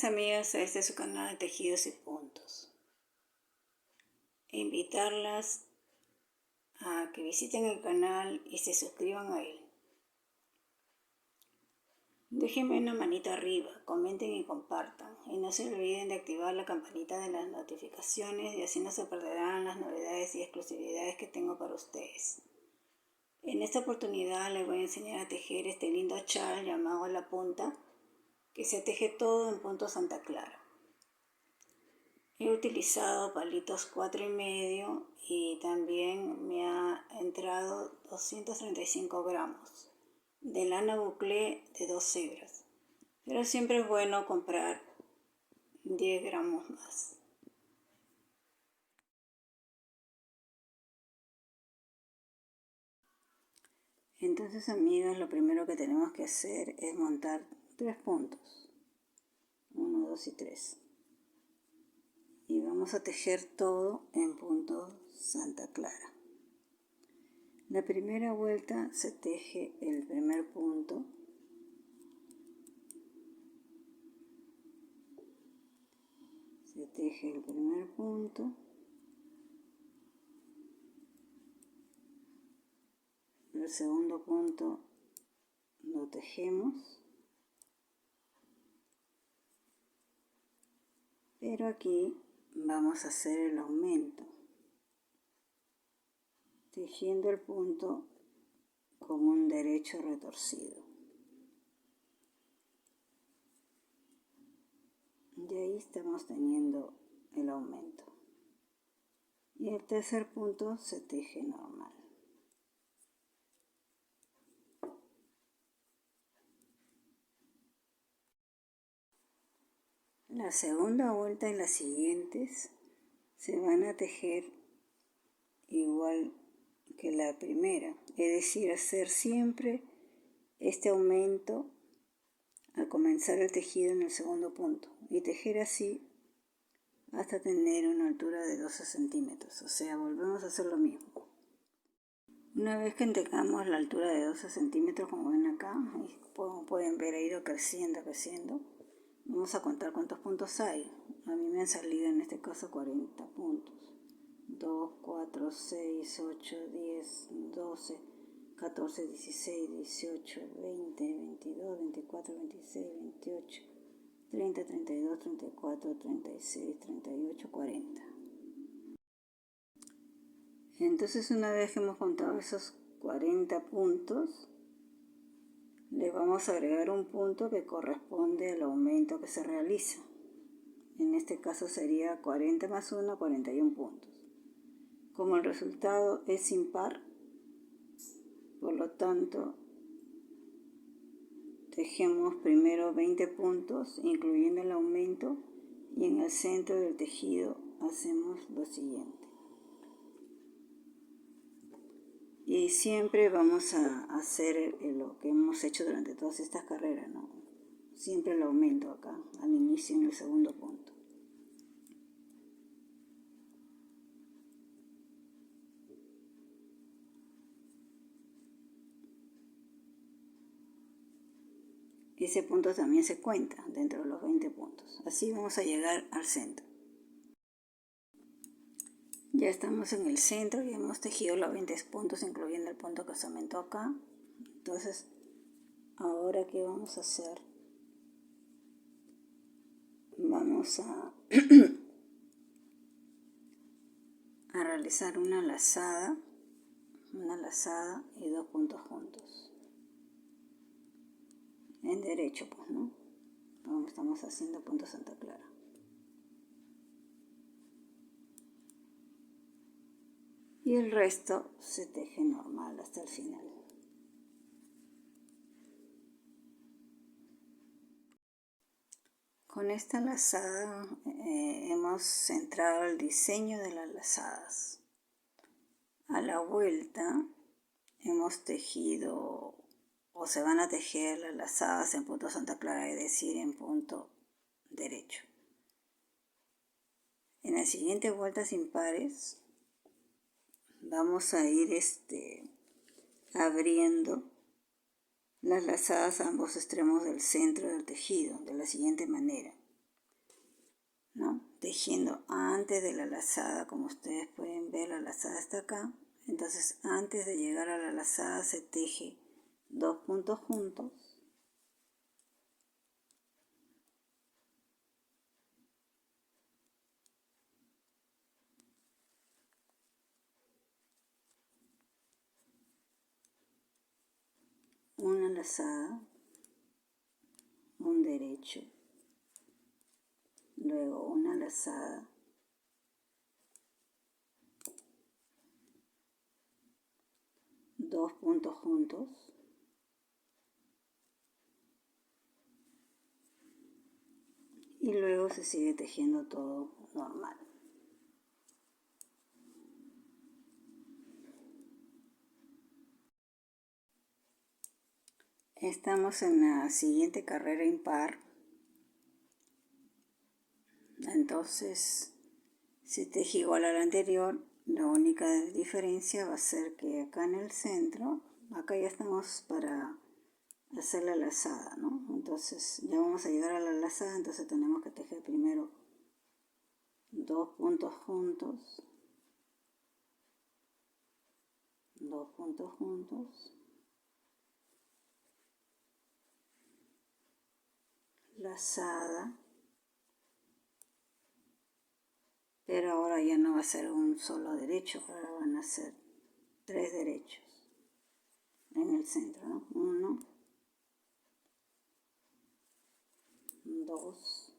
Bienvenidas amigas a este su canal de Tejidos y Puntos. Invitarlas a que visiten el canal y se suscriban a él. Déjenme una manita arriba, comenten y compartan. Y no se olviden de activar la campanita de las notificaciones y así no se perderán las novedades y exclusividades que tengo para ustedes. En esta oportunidad les voy a enseñar a tejer este lindo chal llamado La Punta, que se teje todo en punto Santa Clara. He utilizado palitos 4,5 y también me ha entrado 235 gramos de lana buclé de 2 hebras, pero siempre es bueno comprar 10 gramos más. Entonces amigas, lo primero que tenemos que hacer es montar 3 puntos, 1, 2 y 3, y vamos a tejer todo en punto Santa Clara. La primera vuelta se teje el primer punto, se teje el primer punto, el segundo punto lo tejemos, pero aquí vamos a hacer el aumento, tejiendo el punto con un derecho retorcido. Y ahí estamos teniendo el aumento. Y el tercer punto se teje normal. La segunda vuelta y las siguientes se van a tejer igual que la primera, es decir, hacer siempre este aumento al comenzar el tejido en el segundo punto y tejer así hasta tener una altura de 12 centímetros, o sea, volvemos a hacer lo mismo. Una vez que tengamos la altura de 12 centímetros, como ven acá, como pueden ver, ha ido creciendo. Vamos a contar cuántos puntos hay. A mí me han salido en este caso 40 puntos. 2, 4, 6, 8, 10, 12, 14, 16, 18, 20, 22, 24, 26, 28, 30, 32, 34, 36, 38, 40. Entonces una vez que hemos contado esos 40 puntos, le vamos a agregar un punto que corresponde al aumento que se realiza. En este caso sería 40 más 1, 41 puntos. Como el resultado es impar, por lo tanto, tejemos primero 20 puntos, incluyendo el aumento, y en el centro del tejido hacemos lo siguiente. Y siempre vamos a hacer lo que hemos hecho durante todas estas carreras, ¿no? Siempre el aumento acá, al inicio en el segundo punto. Ese punto también se cuenta dentro de los 20 puntos. Así vamos a llegar al centro. Ya estamos en el centro y hemos tejido los 20 puntos, incluyendo el punto que se aumentó acá. Entonces, ahora ¿qué vamos a hacer? Vamos a realizar una lazada y 2 puntos juntos. En derecho, pues, ¿no? Como estamos haciendo punto Santa Clara. Y el resto se teje normal hasta el final. Con esta lazada hemos centrado el diseño de las lazadas. A la vuelta hemos tejido, o se van a tejer las lazadas en punto Santa Clara, es decir, en punto derecho. En las siguientes vueltas impares vamos a ir abriendo las lazadas a ambos extremos del centro del tejido de la siguiente manera. ¿no? Tejiendo antes de la lazada, como ustedes pueden ver, la lazada está acá. Entonces, antes de llegar a la lazada se teje 2 puntos juntos. Una lazada, un derecho, luego una lazada, dos puntos juntos, y luego se sigue tejiendo todo normal. Estamos en la siguiente carrera impar. Entonces, si teje igual a la anterior, la única diferencia va a ser que acá en el centro, acá ya estamos para hacer la lazada, ¿no? Entonces ya vamos a llegar a la lazada, entonces tenemos que tejer primero 2 puntos juntos, 2 puntos juntos, lazada, pero ahora ya no va a ser un solo derecho, ahora van a ser 3 derechos en el centro, ¿no? 1, 2,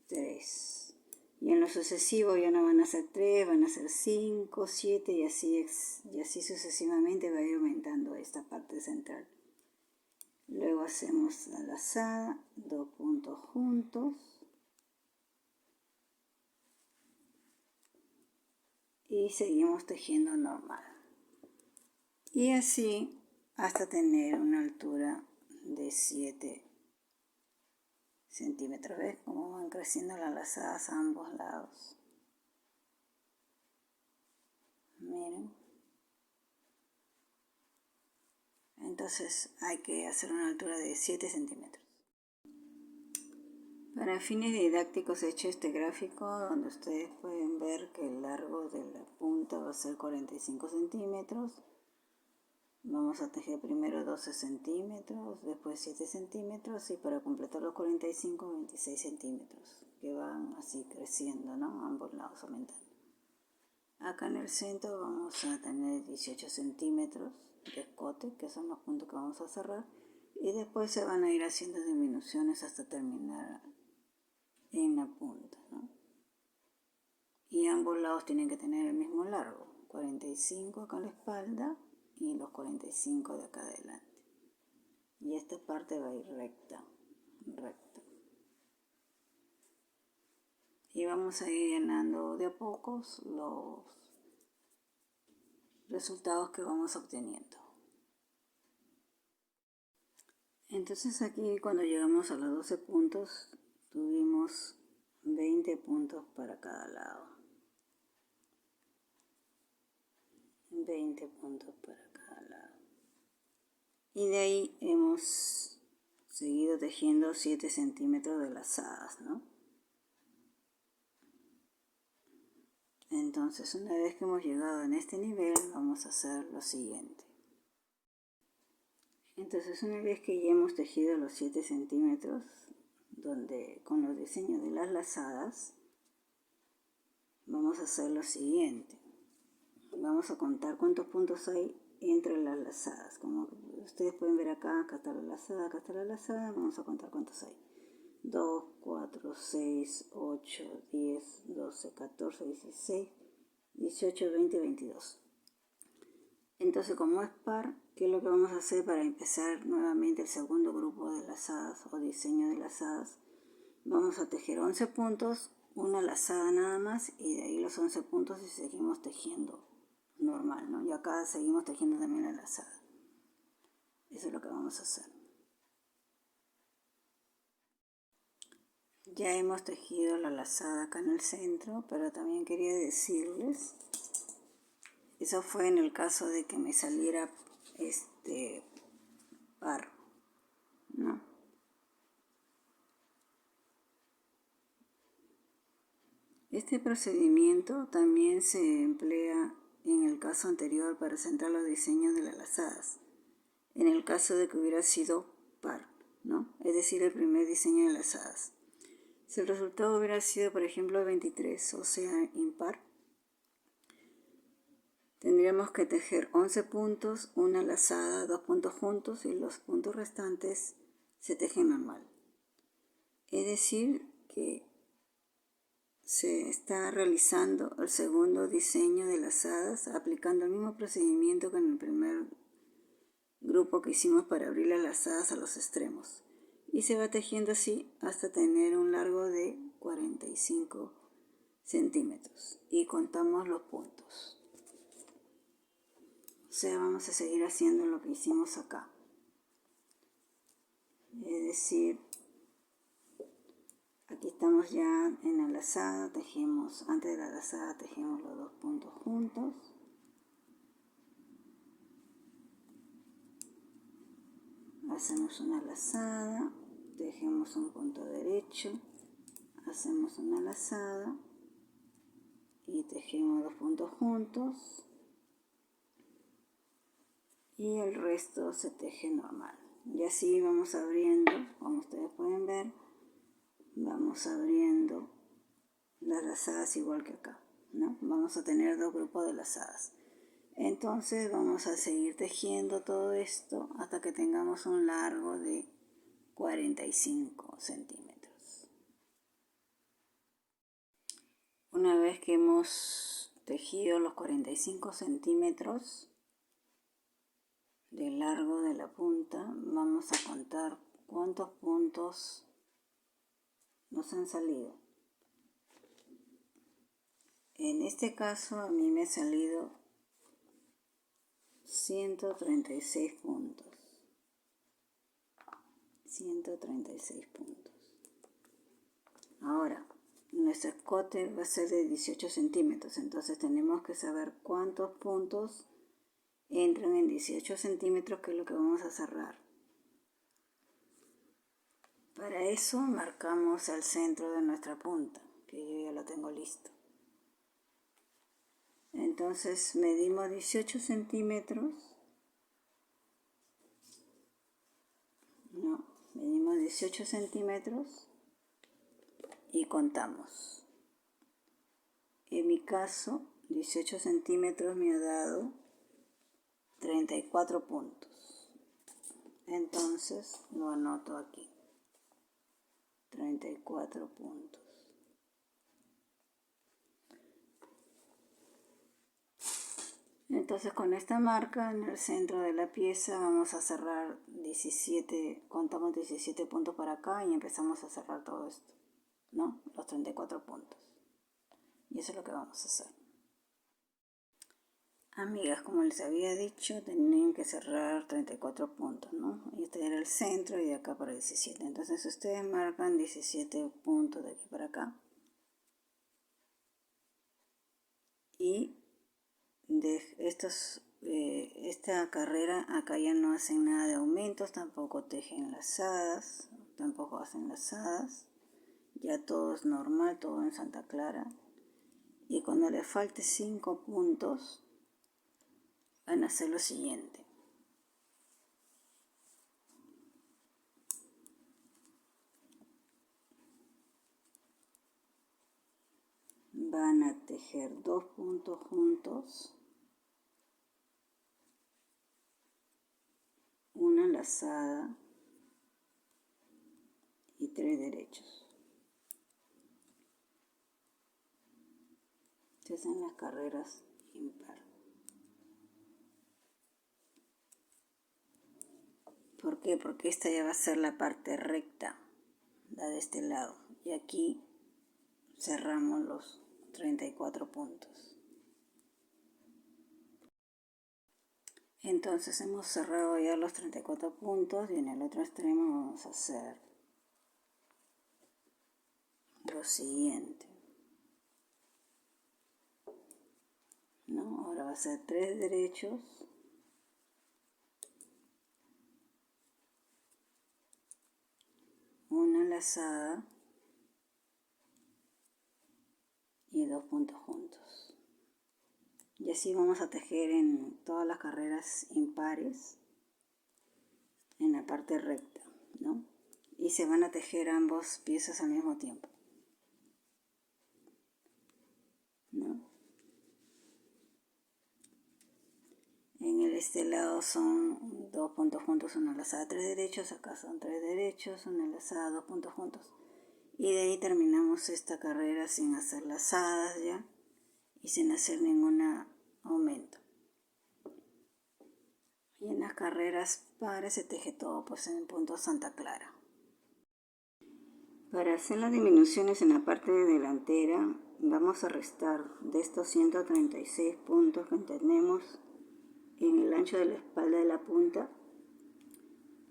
3. Y en lo sucesivo ya no van a ser 3, van a ser 5, 7 y así sucesivamente va a ir aumentando esta parte central. Luego hacemos la lazada, 2 puntos juntos y seguimos tejiendo normal. Y así hasta tener una altura de 7 centímetros. ¿Ves cómo van creciendo las lazadas a ambos lados? Miren. Entonces hay que hacer una altura de 7 centímetros. Para fines didácticos he hecho este gráfico donde ustedes pueden ver que el largo de la punta va a ser 45 centímetros. Vamos a tejer primero 12 centímetros, después 7 centímetros y para completar los 45, 26 centímetros, que van así creciendo, ¿no? Ambos lados aumentando. Acá en el centro vamos a tener 18 centímetros de escote, que son los puntos que vamos a cerrar, y después se van a ir haciendo disminuciones hasta terminar en la punta, ¿no? Y ambos lados tienen que tener el mismo largo, 45 acá a la espalda y los 45 de acá adelante. Y esta parte va a ir recta, recta. Y vamos a ir llenando de a pocos los resultados que vamos obteniendo. Entonces aquí cuando llegamos a los 12 puntos tuvimos 20 puntos para cada lado. 20 puntos para cada lado. Y de ahí hemos seguido tejiendo 7 centímetros de lazadas, ¿no? Entonces una vez que hemos llegado en este nivel vamos a hacer lo siguiente. Entonces una vez que ya hemos tejido los 7 centímetros donde con los diseños de las lazadas, vamos a hacer lo siguiente. Vamos a contar cuántos puntos hay entre las lazadas. Como ustedes pueden ver acá, acá está la lazada, acá está la lazada. Vamos a contar cuántos hay. 2, 4, 6, 8, 10, 12, 14, 16, 18, 20, 22. Entonces, como es par, ¿qué es lo que vamos a hacer para empezar nuevamente el segundo grupo de lazadas o diseño de lazadas? Vamos a tejer 11 puntos, una lazada nada más, y de ahí los 11 puntos y seguimos tejiendo normal, ¿no? Y acá seguimos tejiendo también la lazada. Eso es lo que vamos a hacer. Ya hemos tejido la lazada acá en el centro, pero también quería decirles, eso fue en el caso de que me saliera par, ¿no? Este procedimiento también se emplea en el caso anterior para centrar los diseños de las lazadas, en el caso de que hubiera sido par, ¿no? Es decir, el primer diseño de lazadas. Si el resultado hubiera sido, por ejemplo, 23, o sea, impar, tendríamos que tejer 11 puntos, una lazada, 2 puntos juntos y los puntos restantes se tejen normal. Es decir, que se está realizando el segundo diseño de lazadas aplicando el mismo procedimiento que en el primer grupo que hicimos para abrir las lazadas a los extremos. Y se va tejiendo así hasta tener un largo de 45 centímetros. Y contamos los puntos. O sea, vamos a seguir haciendo lo que hicimos acá. Es decir, aquí estamos ya en la lazada, tejemos, antes de la lazada tejemos los 2 puntos juntos. Hacemos una lazada, tejemos un punto derecho, hacemos una lazada y tejemos 2 puntos juntos y el resto se teje normal. Y así vamos abriendo, como ustedes pueden ver, vamos abriendo las lazadas igual que acá, ¿no? Vamos a tener 2 grupos de lazadas. Entonces vamos a seguir tejiendo todo esto hasta que tengamos un largo de 45 centímetros. Una vez que hemos tejido los 45 centímetros de largo de la punta, vamos a contar cuántos puntos nos han salido. En este caso a mí me ha salido 136 puntos. 136 puntos. Ahora, nuestro escote va a ser de 18 centímetros, entonces tenemos que saber cuántos puntos entran en 18 centímetros, que es lo que vamos a cerrar. Para eso marcamos el centro de nuestra punta, que yo ya lo tengo listo. Entonces medimos 18 centímetros. No, medimos 18 centímetros y contamos. En mi caso, 18 centímetros me ha dado 34 puntos. Entonces lo anoto aquí. 34 puntos. Entonces con esta marca en el centro de la pieza vamos a cerrar 17, contamos 17 puntos para acá y empezamos a cerrar todo esto, ¿no? Los 34 puntos. Y eso es lo que vamos a hacer. Amigas, como les había dicho, tenían que cerrar 34 puntos, ¿no? Y este era el centro y de acá para 17. Entonces ustedes marcan 17 puntos de aquí para acá. Y de esta carrera acá ya no hacen nada de aumentos, tampoco tejen lazadas, tampoco hacen lazadas. Ya todo es normal, todo en Santa Clara. Y cuando les falte 5 puntos, van a hacer lo siguiente. Van a tejer 2 puntos juntos, una lazada y 3 derechos. Se hacen las carreras impar. ¿Por qué? Porque esta ya va a ser la parte recta, la de este lado. Y aquí cerramos los 34 puntos. Entonces hemos cerrado ya los 34 puntos y en el otro extremo vamos a hacer lo siguiente, ¿no? Ahora va a ser 3 derechos, una lazada y y 2 puntos juntos. Y así vamos a tejer en todas las carreras impares en la parte recta, ¿no? Y se van a tejer ambos piezas al mismo tiempo, ¿no? En este lado son 2 puntos juntos, una lazada, 3 derechos, acá son 3 derechos, una lazada, 2 puntos juntos. Y de ahí terminamos esta carrera sin hacer lazadas ya y sin hacer ningún aumento. Y en las carreras pares se teje todo pues en el punto Santa Clara. Para hacer las disminuciones en la parte delantera vamos a restar de estos 136 puntos que tenemos en el ancho de la espalda de la punta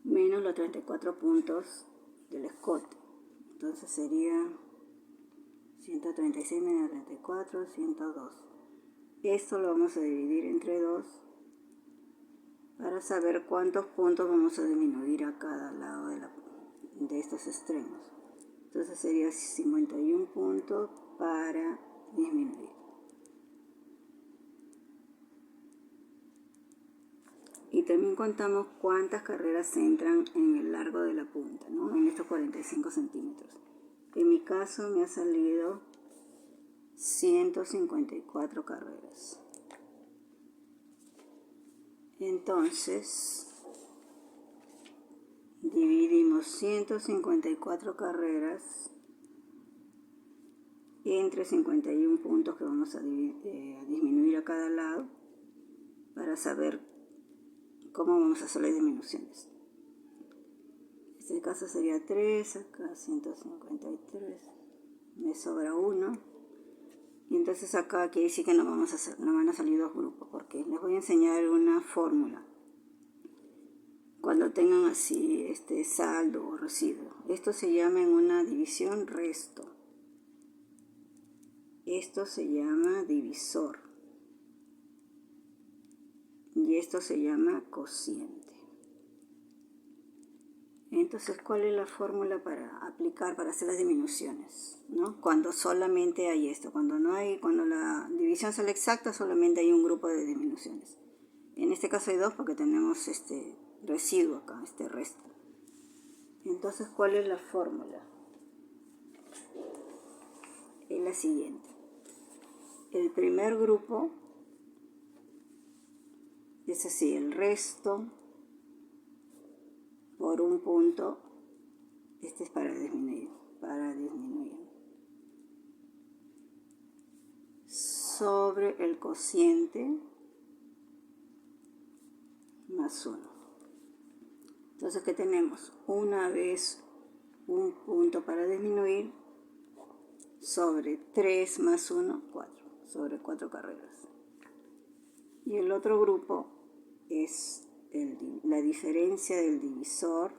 menos los 34 puntos del escote. Entonces sería 136 menos 34, 102. Esto lo vamos a dividir entre 2 para saber cuántos puntos vamos a disminuir a cada lado de estos extremos. Entonces sería 51 puntos para disminuir. Y también contamos cuántas carreras entran en el largo de la punta, ¿no? En estos 45 centímetros. En mi caso me ha salido 154 carreras. Entonces dividimos 154 carreras entre 51 puntos que vamos a disminuir a cada lado para saber cómo vamos a hacer las disminuciones. En este caso sería 3, acá 153, me sobra 1. Y entonces acá quiere decir que no van a salir 2 grupos, porque les voy a enseñar una fórmula. Cuando tengan así saldo o residuo, esto se llama en una división resto. Esto se llama divisor. Y esto se llama cociente. Entonces, ¿cuál es la fórmula para aplicar, para hacer las disminuciones? ¿No? Cuando solamente hay esto, cuando la división sale exacta, solamente hay un grupo de disminuciones. En este caso hay 2 porque tenemos este residuo acá, este resto. Entonces, ¿cuál es la fórmula? Es la siguiente. El primer grupo es así, el resto por un punto, este es para disminuir, sobre el cociente más 1. Entonces, ¿qué tenemos? Una vez un punto para disminuir sobre 3 más 1, 4, sobre 4 carreras. Y el otro grupo es la diferencia del divisor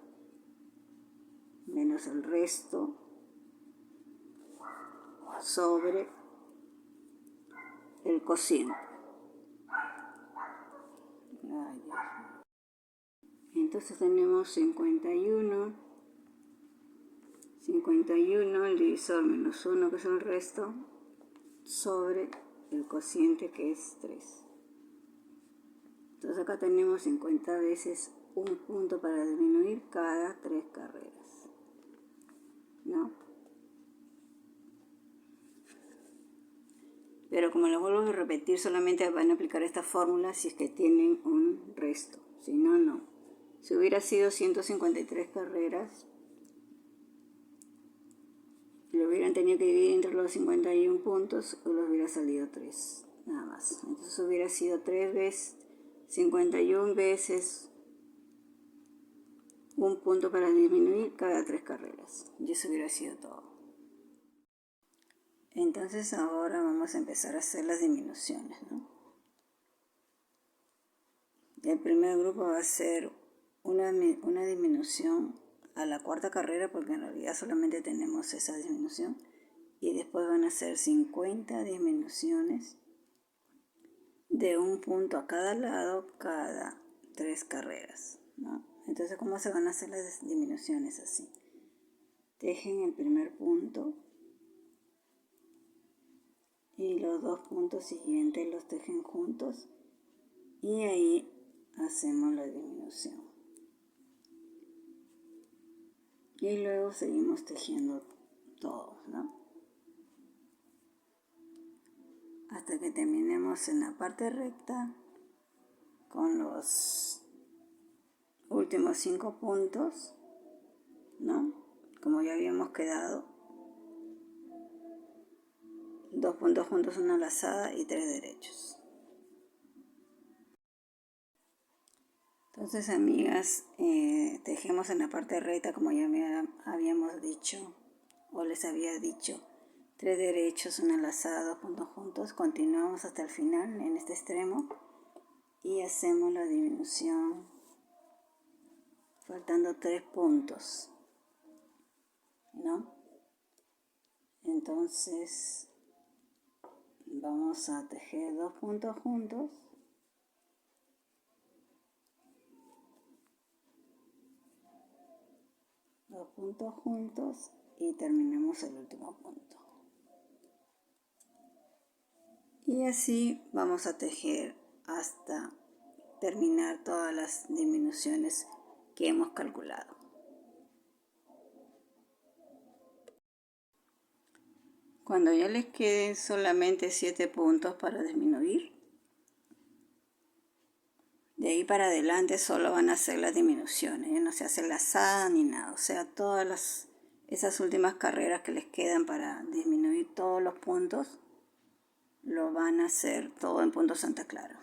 menos el resto sobre el cociente. Entonces tenemos 51, el divisor menos 1, que es el resto, sobre el cociente, que es 3. Entonces acá tenemos 50 veces un punto para disminuir cada 3 carreras, ¿no? Pero como lo vuelvo a repetir, solamente van a aplicar esta fórmula si es que tienen un resto, si no, no. Si hubiera sido 153 carreras, lo hubieran tenido que dividir entre los 51 puntos, o les hubiera salido 3, nada más. Entonces hubiera sido 3 veces 51 veces un punto para disminuir cada 3 carreras. Y eso hubiera sido todo. Entonces ahora vamos a empezar a hacer las disminuciones, ¿no? El primer grupo va a ser una disminución a la 4ª carrera, porque en realidad solamente tenemos esa disminución. Y después van a ser 50 disminuciones de un punto a cada lado cada 3 carreras, ¿no? Entonces, ¿cómo se van a hacer las disminuciones? Así. Tejen el primer punto y los dos puntos siguientes los tejen juntos y ahí hacemos la disminución. Y luego seguimos tejiendo todo, ¿no? Hasta que terminemos en la parte recta con los últimos 5 puntos, ¿no? Como ya habíamos quedado, 2 puntos juntos, una lazada y 3 derechos. Entonces, amigas, tejemos en la parte recta como ya habíamos dicho, o les había dicho, 3 derechos, una lazada, 2 puntos juntos. Continuamos hasta el final en este extremo y hacemos la disminución faltando 3 puntos, ¿no? Entonces vamos a tejer 2 puntos juntos, y terminamos el último punto. Y así vamos a tejer hasta terminar todas las disminuciones que hemos calculado. Cuando ya les queden solamente 7 puntos para disminuir, de ahí para adelante solo van a hacer las disminuciones, ya no se hace lazada ni nada, o sea, todas esas últimas carreras que les quedan para disminuir todos los puntos, lo van a hacer todo en punto Santa Clara.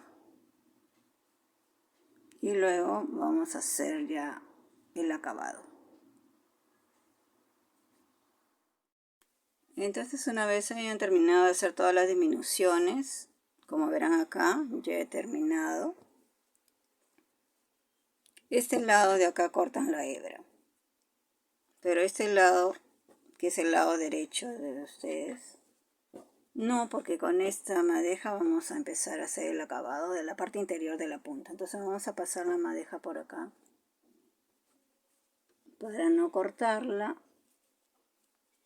Y luego vamos a hacer ya el acabado. Entonces, una vez hayan terminado de hacer todas las disminuciones, como verán acá, ya he terminado. Este lado de acá cortan la hebra, pero este lado, que es el lado derecho de ustedes, no, porque con esta madeja vamos a empezar a hacer el acabado de la parte interior de la punta. Entonces vamos a pasar la madeja por acá para no cortarla.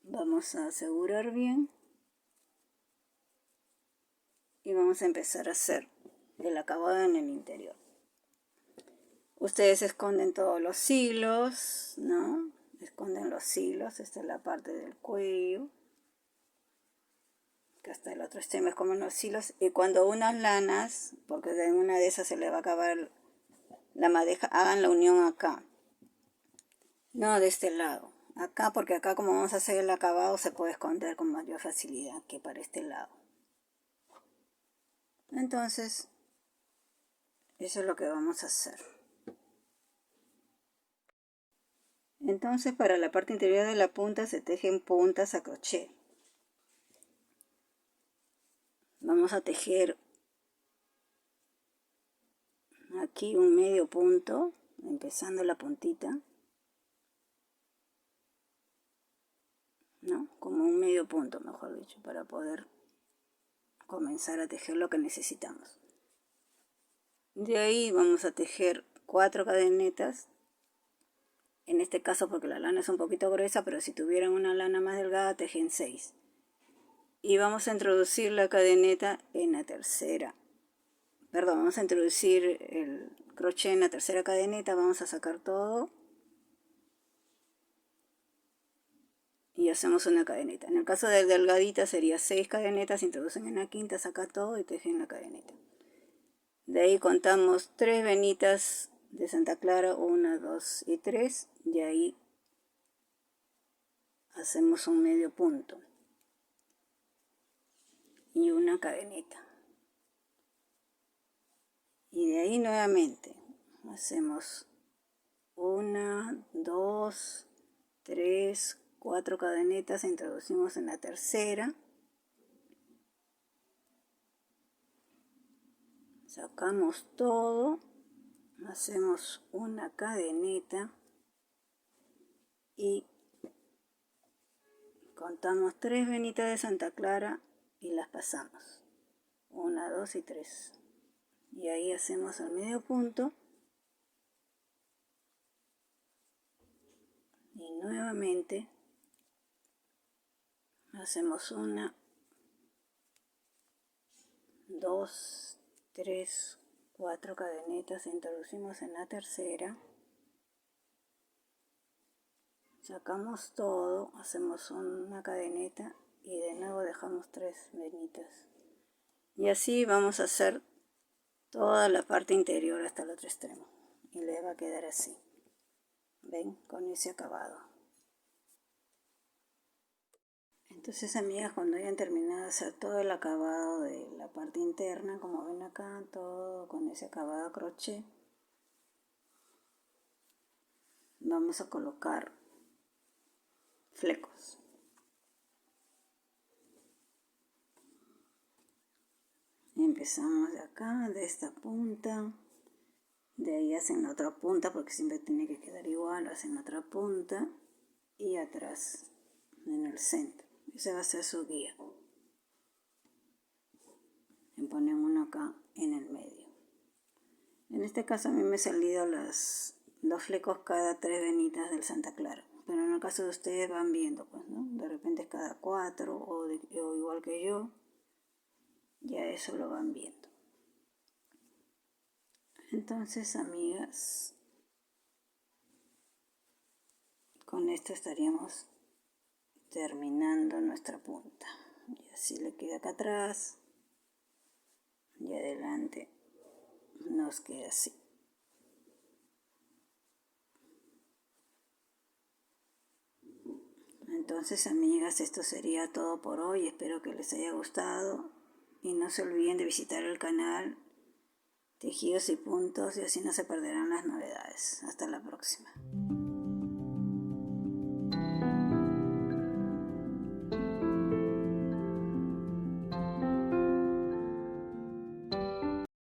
Vamos a asegurar bien y vamos a empezar a hacer el acabado en el interior. Ustedes esconden todos los hilos, ¿no? Esconden los hilos, esta es la parte del cuello, que hasta el otro extremo es como los hilos. Y cuando unas lanas, porque de una de esas se le va a acabar la madeja, hagan la unión acá, no de este lado, acá, porque acá como vamos a hacer el acabado se puede esconder con mayor facilidad que para este lado. Entonces, eso es lo que vamos a hacer. Entonces, para la parte interior de la punta se tejen puntas a crochet. Vamos a tejer aquí un medio punto, empezando la puntita, ¿no? Como un medio punto, mejor dicho, para poder comenzar a tejer lo que necesitamos. De ahí vamos a tejer 4 cadenetas. En este caso porque la lana es un poquito gruesa, pero si tuvieran una lana más delgada, tejen 6. Y vamos a introducir la cadeneta en la tercera. Perdón, vamos a introducir el crochet en la tercera cadeneta, vamos a sacar todo. Y hacemos una cadeneta. En el caso de delgadita sería 6 cadenetas, introducen en la quinta, saca todo y tejen la cadeneta. De ahí contamos 3 venitas de Santa Clara, 1, 2 y 3, y ahí hacemos un medio punto y una cadeneta. Y de ahí nuevamente hacemos 1, 2, 3, 4 cadenetas, introducimos en la tercera, sacamos todo, hacemos una cadeneta y contamos 3 venitas de Santa Clara y las pasamos, 1, 2 y 3, y ahí hacemos el medio punto y nuevamente hacemos una 2, 3, 4 cadenetas, introducimos en la tercera, sacamos todo, hacemos una cadeneta y de nuevo dejamos 3 venitas, y así vamos a hacer toda la parte interior hasta el otro extremo y le va a quedar así, ven, con ese acabado. Entonces, amigas, cuando hayan terminado de hacer todo el acabado de la parte interna, como ven acá, todo con ese acabado a crochet, vamos a colocar flecos. Empezamos de acá, de esta punta, de ahí hacen la otra punta, porque siempre tiene que quedar igual, hacen otra punta y atrás, en el centro. Esa va a ser su guía. Y ponen uno acá en el medio. En este caso a mí me han salido los flecos cada 3 venitas del Santa Clara, pero en el caso de ustedes van viendo, pues, ¿no? De repente es cada 4 o igual que yo, ya eso lo van viendo. Entonces, amigas, con esto estaríamos terminando nuestra punta. Y así le queda acá atrás y adelante nos queda así. Entonces, amigas, esto sería todo por hoy. Espero que les haya gustado y no se olviden de visitar el canal Tejidos y Puntos, y así no se perderán las novedades. Hasta la próxima.